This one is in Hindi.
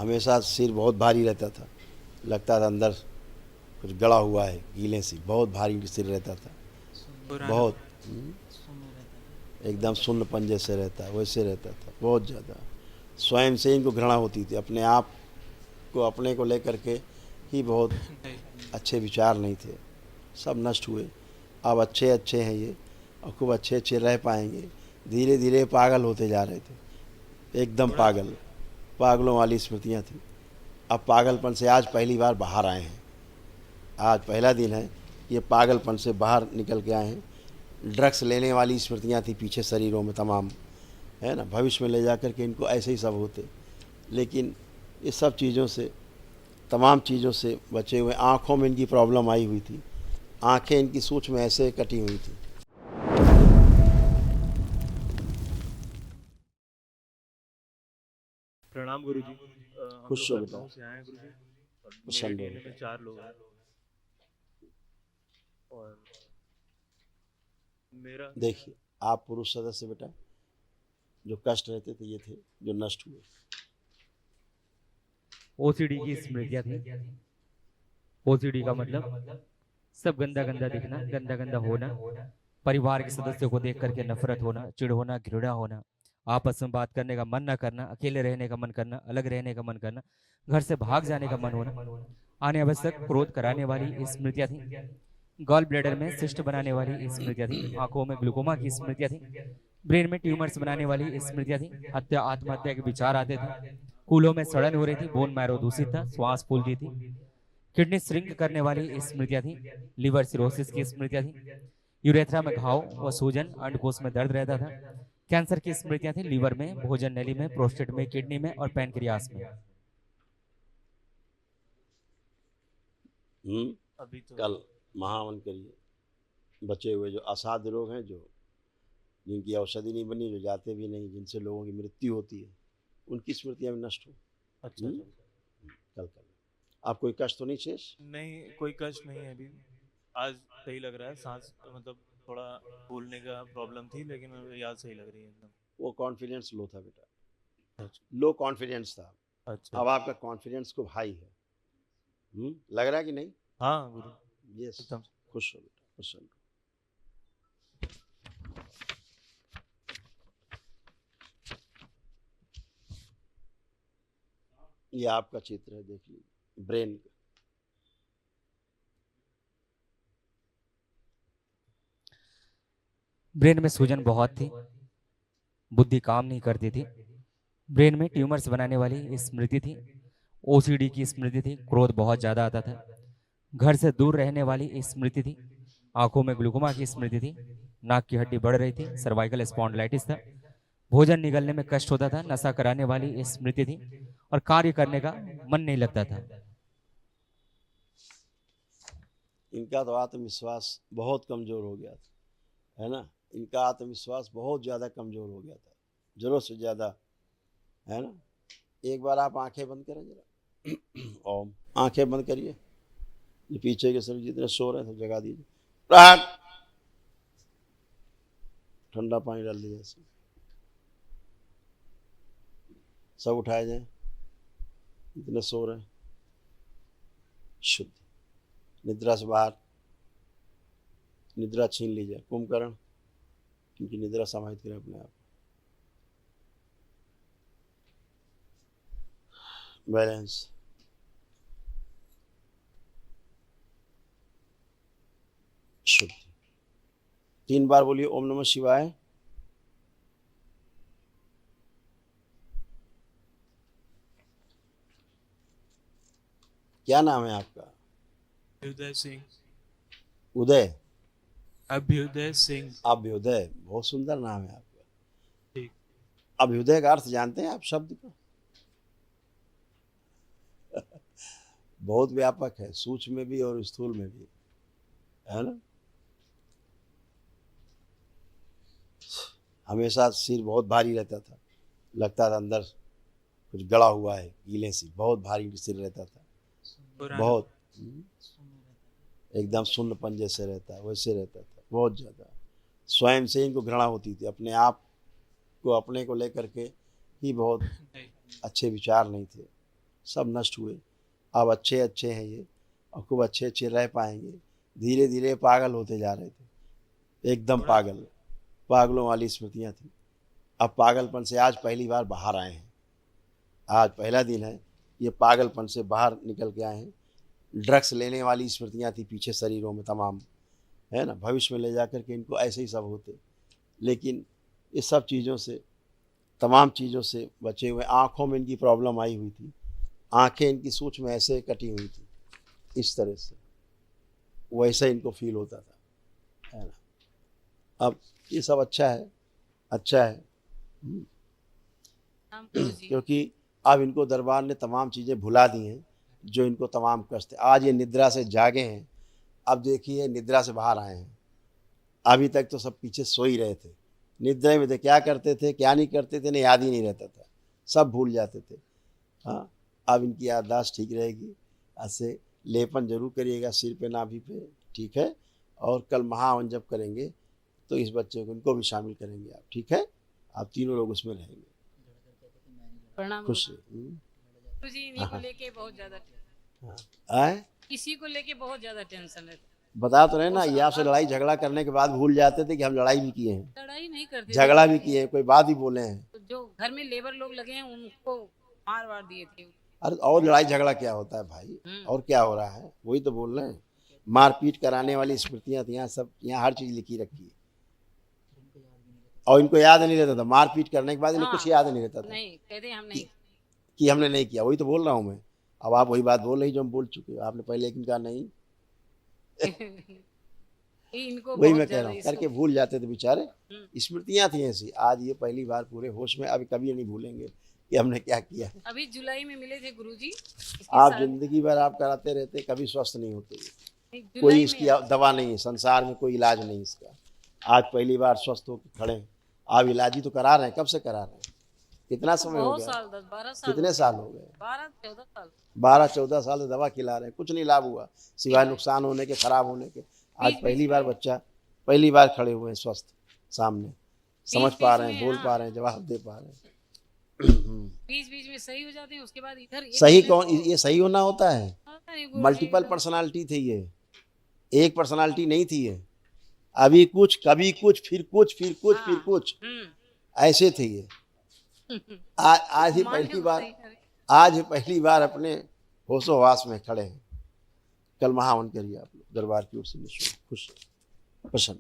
हमेशा सिर बहुत भारी रहता था, लगता था अंदर कुछ गड़ा हुआ है, गीले से बहुत भारी सिर रहता था। पुराना बहुत सुन्न रहता एकदम सुन्नपन जैसे रहता है वैसे रहता था, बहुत ज़्यादा। स्वयं से इनको घृणा होती थी, अपने आप को अपने को लेकर के ही बहुत था। नहीं। अच्छे विचार नहीं थे, सब नष्ट हुए। अब अच्छे अच्छे हैं ये, और खूब अच्छे अच्छे रह पाएंगे। धीरे धीरे पागल होते जा रहे थे, एकदम थोड़ा पागल, पागलों वाली स्मृतियाँ थी। अब पागलपन से आज पहली बार बाहर आए हैं, आज पहला दिन है ये पागलपन से बाहर निकल के आए हैं। ड्रग्स लेने वाली स्मृतियाँ थी पीछे शरीरों में तमाम, है ना, भविष्य में ले जा कर के इनको ऐसे ही सब होते। लेकिन ये सब चीज़ों से, तमाम चीज़ों से बचे हुए। आँखों में इनकी प्रॉब्लम आई हुई थी, आँखें इनकी सोच में ऐसे कटी हुई थी। प्रणाम गुरु जी। हम खुश लोग हो बेटा, लखनऊ से आए हैं गुरु जी। और मेरे प्रसन्न हो डीएनए में बेटा। 4 लोग हैं। और मेरा देखिए, आप पुरुष सदस्य बेटा, जो कष्ट रहते थे ये थे जो नष्ट हुए। ओसीडी की स्मृतियां थी। ओसीडी का मतलब सब गंदा गंदा दिखना, गंदा गंदा होना, परिवार के सदस्यों को देख करके नफरत होना, चिढ़ होना, घृणा होना, आपस में बात करने का मन ना करना, अकेले रहने का मन करना, अलग रहने का मन करना, घर से भाग जाने का मन होना, आने आवश्यक क्रोध कराने वाली स्मृतियां थी। गॉल ब्लैडर में सिस्ट बनाने वाली स्मृतियां थी। आंखों में ग्लूकोमा की स्मृतियां थी। ब्रेन में ट्यूमर्स बनाने वाली स्मृतियां थी। हत्या आत्महत्या के विचार आते थे। कूलों में सड़न हो रही थी, बोन मैरो दूषित था, श्वास फूल रही थी। किडनी श्रिंक करने वाली स्मृतियां थी। लिवर सिरोसिस की स्मृतियां थी। यूरेथ्रा में घाव व सूजन, अंडकोश में दर्द रहता था। कैंसर की स्मृतियां थी। लीवर में, भोजन नली में, प्रोस्टेट में, किडनी में और पैनक्रियास में। अभी तो कल महावन करिए, बचे हुए जो असाध्य रोग हैं, जो जिनकी औषधि नहीं बनी, जो जाते भी नहीं, जिनसे लोगों की मृत्यु होती है, उनकी स्मृतियाँ भी नष्ट हो। अच्छा अच्छा। कल कल आप कोई कष्ट तो नहीं शेष? नहीं, कोई कष्ट नहीं है अभी। आज सही लग रहा है, सांस मतलब थोड़ा फूलने का प्रॉब्लम थी, लेकिन अभी आज सही लग रही है एकदम। वो कॉन्फिडेंस लो था बेटा, अच्छा लो कॉन्फिडेंस था। अच्छा। अब आपका कॉन्फिडेंस खूब हाई है। लग रहा है कि नहीं? हाँ गुरु, यस। एकदम। खुश हो बेटा, प्रसन्न हो। ये आपका चित्र है, देख लीजिए, ब्रेन का। ब्रेन में सूजन बहुत थी, बुद्धि काम नहीं करती थी। ब्रेन में ट्यूमर्स बनाने वाली स्मृति थी। ओसीडी की स्मृति थी। क्रोध बहुत ज्यादा आता था। घर से दूर रहने वाली स्मृति थी। आंखों में ग्लूकोमा की स्मृति थी। नाक की हड्डी बढ़ रही थी। सर्वाइकल स्पॉन्डिलाइटिस था। भोजन निगलने में कष्ट होता था। नशा कराने वाली स्मृति थी। और कार्य करने का मन नहीं लगता था। इनका तो आत्मविश्वास बहुत कमज़ोर हो गया था, है ना। इनका आत्मविश्वास बहुत ज़्यादा कमज़ोर हो गया था, ज़रूरत से ज़्यादा, है ना। एक बार आप आंखें बंद करें जरा, ओम। आंखें बंद करिए, ये पीछे के सभी जितने सो रहे हैं सब जगा दीजिए। प्रहार। ठंडा पानी डाल दीजिए, सब उठाए जाए, जितने सो रहे हैं। शुद्ध निद्रा से बाहर, निद्रा छीन लीजिए, कुंभकर्ण इनकी निद्रा समाहित करें अपने आप। बैलेंस। शुद्ध। 3 बार बोलिए ओम नमः शिवाय। क्या नाम है आपका? अभ्युदय सिंह। उदय। अभ्युदय सिंह। अभ्युदय, बहुत सुंदर नाम है आपका। ठीक। अभ्युदय का अर्थ जानते हैं आप शब्द का? बहुत व्यापक है, सूक्ष्म में भी और स्थूल में भी, है ना। हमेशा सिर बहुत भारी रहता था, लगता था अंदर कुछ गड़ा हुआ है, गीले से बहुत भारी सिर रहता था। पुराना बहुत सुन्न रहता एकदम सुन्नपन जैसे रहता है वैसे रहता था, बहुत ज़्यादा। स्वयं से इनको घृणा होती थी, अपने आप को अपने को लेकर के ही बहुत था। नहीं। अच्छे विचार नहीं थे, सब नष्ट हुए। अब अच्छे अच्छे हैं ये और खूब अच्छे अच्छे रह पाएंगे। धीरे धीरे पागल होते जा रहे थे, एकदम पागल, पागलों वाली स्मृतियाँ थी। अब पागलपन से आज पहली बार बाहर आए हैं। आज पहला दिन है, ये पागलपन से बाहर निकल के आए हैं। ड्रग्स लेने वाली स्मृतियाँ थी पीछे शरीरों में तमाम, है ना। भविष्य में ले जा कर के इनको ऐसे ही सब होते, लेकिन इस सब चीज़ों से, तमाम चीज़ों से बचे हुए। आँखों में इनकी प्रॉब्लम आई हुई थी, आँखें इनकी सोच में ऐसे कटी हुई थी, इस तरह से वैसे इनको फील होता था, है ना। अब ये सब अच्छा है, अच्छा है, क्योंकि अब इनको दरबार ने तमाम चीज़ें भुला दी हैं जो इनको तमाम कष्ट थे। आज ये निद्रा से जागे हैं, अब देखिए निद्रा से बाहर आए हैं। अभी तक तो सब पीछे सो ही रहे थे, निद्रा में थे, क्या करते थे क्या नहीं करते थे नहीं याद ही नहीं रहता था, सब भूल जाते थे। हाँ, अब इनकी याददाश्त ठीक रहेगी। ऐसे लेपन जरूर करिएगा सिर पे नाभि पे, ठीक है। और कल महावन जब करेंगे तो इस बच्चे को, इनको भी शामिल करेंगे आप, ठीक है। आप तीनों लोग उसमें रहेंगे। प्रणाम खुश गुरुजी। इन्हीं को लेके बहुत ज्यादा आए, इसी को लेके बहुत ज्यादा टेंशन है। बता तो रहे ना, ये आपसे लड़ाई झगड़ा करने के बाद भूल जाते थे कि हम लड़ाई भी किए हैं, लड़ाई नहीं करते, झगड़ा भी किए हैं, कोई बात भी बोले हैं। तो जो घर में लेबर लोग लगे हैं उनको मार वार दिए थे। अरे और लड़ाई झगड़ा क्या होता है भाई, और क्या हो रहा है, वही तो बोल रहे हैं। मारपीट कराने वाली स्मृतियां थी यहाँ, सब यहाँ हर चीज लिखी रखी है। और इनको याद नहीं रहता था, मारपीट करने के बाद इन्हें कुछ याद नहीं रहता था। नहीं कहते हम नहीं कि हमने नहीं किया, वही तो बोल रहा हूँ मैं। अब आप वही बात बोल रही जो हम बोल चुके, आपने पहले लेकिन कहा नहीं। इनको वही बहुत मैं कह रहा हूँ, ज्यादा करके भूल जाते थे बेचारे। स्मृतियां थी ऐसी, आज ये पहली बार पूरे होश में, अभी कभी नहीं भूलेंगे कि हमने क्या किया है। अभी जुलाई में मिले थे गुरुजी। आप जिंदगी भर आप कराते रहते, कभी स्वस्थ नहीं होते। कोई इसकी दवा नहीं है, संसार में कोई इलाज नहीं इसका। आज पहली बार स्वस्थ होकर खड़े हैं। आप इलाज ही तो करा रहे हैं, कब से करा रहे हैं, कितना समय हो गया, 10-12 साल, कितने साल हो गए, 12-14 साल, 12-14 साल से दवा खिला रहे हैं, कुछ नहीं लाभ हुआ सिवाय नुकसान होने के, खराब होने के। आज पहली बार बच्चा, पहली बार खड़े हुए हैं स्वस्थ सामने, समझ पा रहे हैं, बोल पा रहे हैं, जवाब दे पा रहे हैं। बीच बीच में सही हो जाते हैं, उसके बाद इधर सही कौन, ये सही होना होता है। मल्टीपल पर्सनालिटी थी ये, एक पर्सनालिटी नहीं थी ये। अभी कुछ, कभी कुछ, फिर कुछ, फिर कुछ, फिर कुछ, ऐसे थे ये। आज ही पहली बार, आज ही पहली बार अपने होशो हवास में खड़े हैं। कल महावन करिए आप लोग दरबार की ओर से, खुश प्रसन्न।